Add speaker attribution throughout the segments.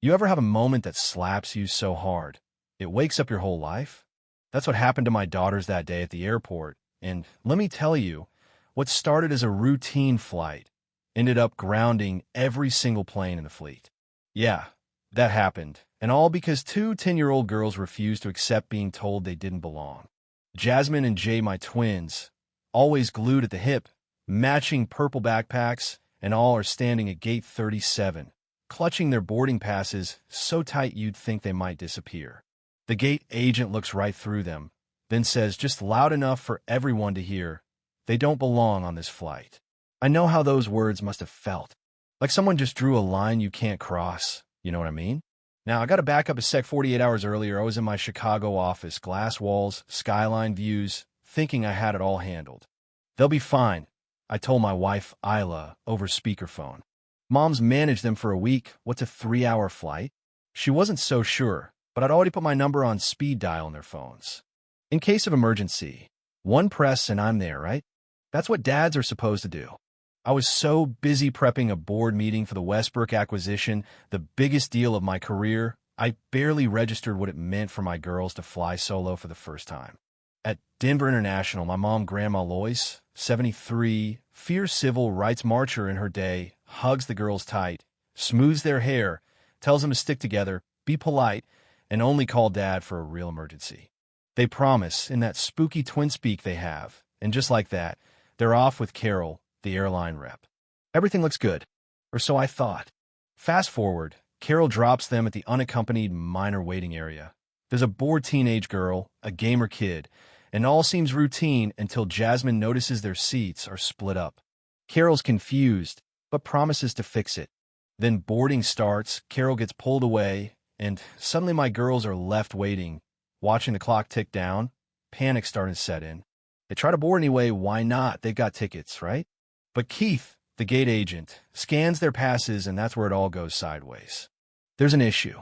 Speaker 1: You ever have a moment that slaps you so hard, it wakes up your whole life? That's what happened to my daughters that day at the airport. And let me tell you, what started as a routine flight ended up grounding every single plane in the fleet. Yeah, that happened. And all because two 10-year-old girls refused to accept being told they didn't belong. Jasmine and Jay, my twins, always glued at the hip, matching purple backpacks, and all are standing at gate 37, clutching their boarding passes so tight you'd think they might disappear. The gate agent looks right through them, then says just loud enough for everyone to hear, "They don't belong on this flight." I know how those words must have felt. Like someone just drew a line you can't cross. You know what I mean? Now, I got to back up a sec. 48 hours earlier, I was in my Chicago office, glass walls, skyline views, thinking I had it all handled. "They'll be fine," I told my wife, Isla, over speakerphone. "Mom's managed them for a week. What's a 3-hour flight?" She wasn't so sure, but I'd already put my number on speed dial on their phones. In case of emergency, one press and I'm there, right? That's what dads are supposed to do. I was so busy prepping a board meeting for the Westbrook acquisition, the biggest deal of my career, I barely registered what it meant for my girls to fly solo for the first time. At Denver International, my mom, Grandma Lois, 73, fierce civil rights marcher in her day, hugs the girls tight, smooths their hair, tells them to stick together, be polite, and only call Dad for a real emergency. They promise in that spooky twin speak they have, and just like that, they're off with Carol, the airline rep. Everything looks good, or so I thought. Fast forward, Carol drops them at the unaccompanied minor waiting area. There's a bored teenage girl, a gamer kid, and all seems routine until Jasmine notices their seats are split up. Carol's confused, but promises to fix it. Then boarding starts, Carol gets pulled away, and suddenly my girls are left waiting, watching the clock tick down. Panic starting to set in. They try to board anyway, why not? They've got tickets, right? But Keith, the gate agent, scans their passes, and that's where it all goes sideways. There's an issue.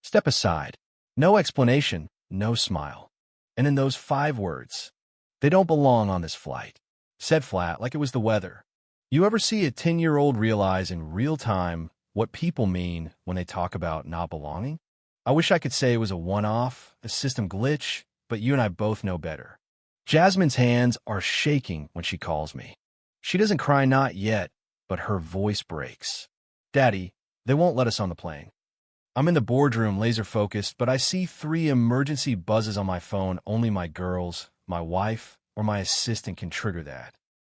Speaker 1: Step aside. No explanation, no smile. And in those 5 words, "They don't belong on this flight." Said flat, like it was the weather. You ever see a 10-year-old realize in real time what people mean when they talk about not belonging? I wish I could say it was a one-off, a system glitch, but you and I both know better. Jasmine's hands are shaking when she calls me. She doesn't cry, not yet, but her voice breaks. "Daddy, they won't let us on the plane." I'm in the boardroom, laser-focused, but I see 3 emergency buzzes on my phone. Only my girls, my wife, or my assistant can trigger that.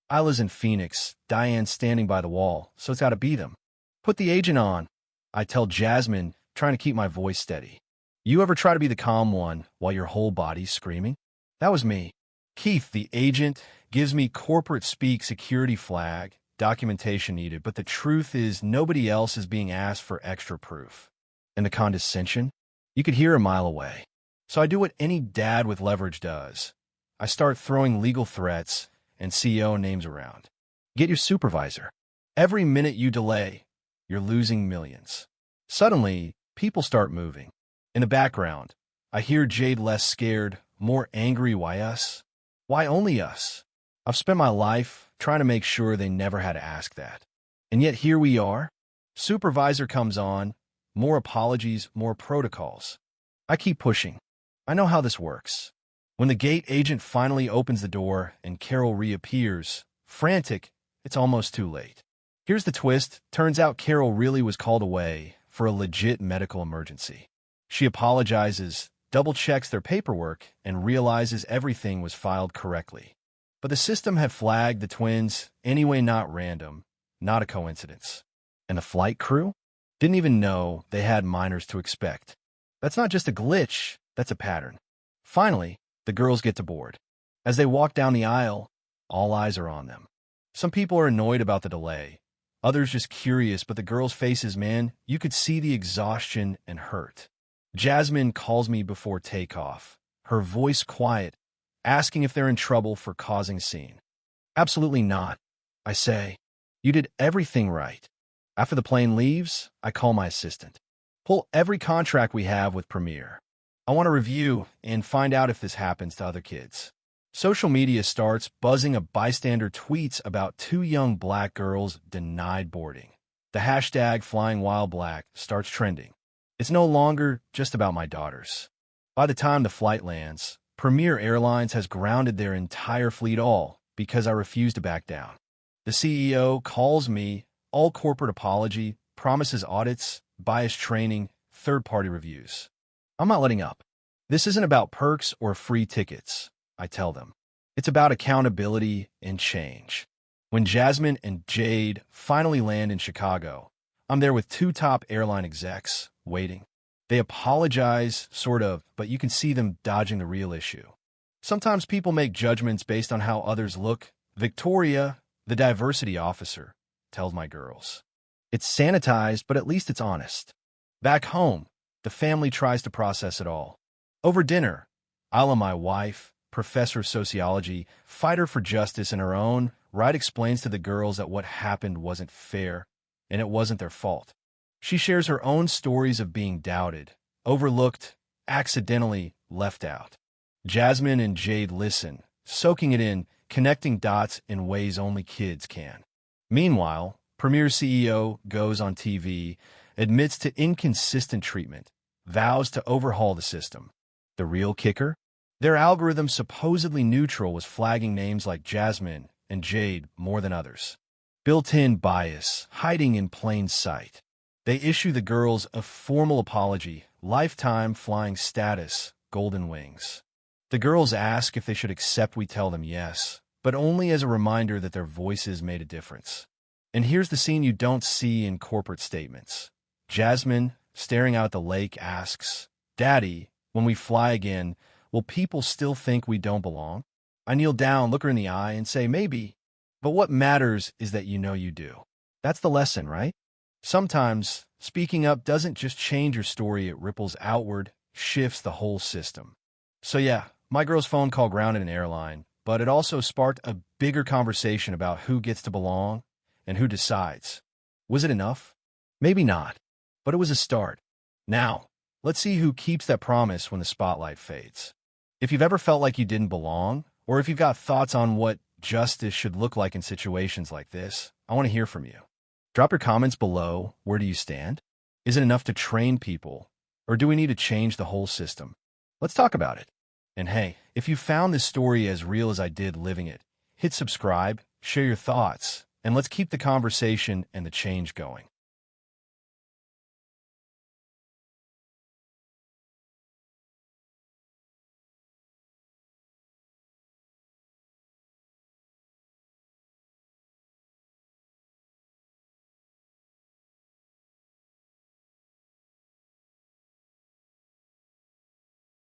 Speaker 1: Isla's in Phoenix, Diane's standing by the wall, so it's got to be them. "Put the agent on," I tell Jasmine, trying to keep my voice steady. You ever try to be the calm one while your whole body's screaming? That was me. Keith, the agent, gives me corporate speak security flag, documentation needed, but the truth is nobody else is being asked for extra proof. And the condescension? You could hear a mile away. So I do what any dad with leverage does. I start throwing legal threats and CEO names around. Get your supervisor. Every minute you delay, you're losing millions. Suddenly, people start moving. In the background, I hear Jade less scared, more angry. Why us? Why only us? I've spent my life trying to make sure they never had to ask that. And yet here we are. Supervisor comes on, more apologies, more protocols. I keep pushing. I know how this works. When the gate agent finally opens the door and Carol reappears, frantic, it's almost too late. Here's the twist. Turns out Carol really was called away for a legit medical emergency. She apologizes, double-checks their paperwork, and realizes everything was filed correctly. But the system had flagged the twins anyway, not random, not a coincidence. And the flight crew didn't even know they had minors to expect. That's not just a glitch, that's a pattern. Finally, the girls get to board. As they walk down the aisle, all eyes are on them. Some people are annoyed about the delay, others just curious, but the girls' faces, man, you could see the exhaustion and hurt. Jasmine calls me before takeoff, her voice quiet, asking if they're in trouble for causing a scene. Absolutely not, I say. You did everything right. After the plane leaves, I call my assistant. Pull every contract we have with Premier. I want to review and find out if this happens to other kids. Social media starts buzzing. A bystander tweets about 2 young black girls denied boarding. The hashtag #FlyingWhileBlack starts trending. It's no longer just about my daughters. By the time the flight lands, Premier Airlines has grounded their entire fleet all because I refuse to back down. The CEO calls me, all corporate apology, promises audits, bias training, third-party reviews. I'm not letting up. This isn't about perks or free tickets, I tell them. It's about accountability and change. When Jasmine and Jade finally land in Chicago, I'm there with two top airline execs, waiting. They apologize, sort of, but you can see them dodging the real issue. Sometimes people make judgments based on how others look. Victoria, the diversity officer, tells my girls. It's sanitized, but at least it's honest. Back home, the family tries to process it all. Over dinner, Isla, my wife, professor of sociology, fighter for justice in her own right, explains to the girls that what happened wasn't fair, and it wasn't their fault. She shares her own stories of being doubted, overlooked, accidentally left out. Jasmine and Jade listen, soaking it in, connecting dots in ways only kids can. Meanwhile, Premier CEO goes on TV, admits to inconsistent treatment, vows to overhaul the system. The real kicker? Their algorithm, supposedly neutral, was flagging names like Jasmine and Jade more than others. Built-in bias, hiding in plain sight. They issue the girls a formal apology, lifetime flying status, golden wings. The girls ask if they should accept. We tell them yes, but only as a reminder that their voices made a difference. And here's the scene you don't see in corporate statements. Jasmine, staring out at the lake, asks, "Daddy, when we fly again, will people still think we don't belong?" I kneel down, look her in the eye, and say, "Maybe. But what matters is that you know you do." That's the lesson, right? Sometimes, speaking up doesn't just change your story, it ripples outward, shifts the whole system. So yeah, my girl's phone call grounded an airline, but it also sparked a bigger conversation about who gets to belong and who decides. Was it enough? Maybe not, but it was a start. Now, let's see who keeps that promise when the spotlight fades. If you've ever felt like you didn't belong, or if you've got thoughts on what justice should look like in situations like this, I want to hear from you. Drop your comments below. Where do you stand? Is it enough to train people, or do we need to change the whole system? Let's talk about it. And hey, if you found this story as real as I did living it, hit subscribe, share your thoughts, and let's keep the conversation and the change going.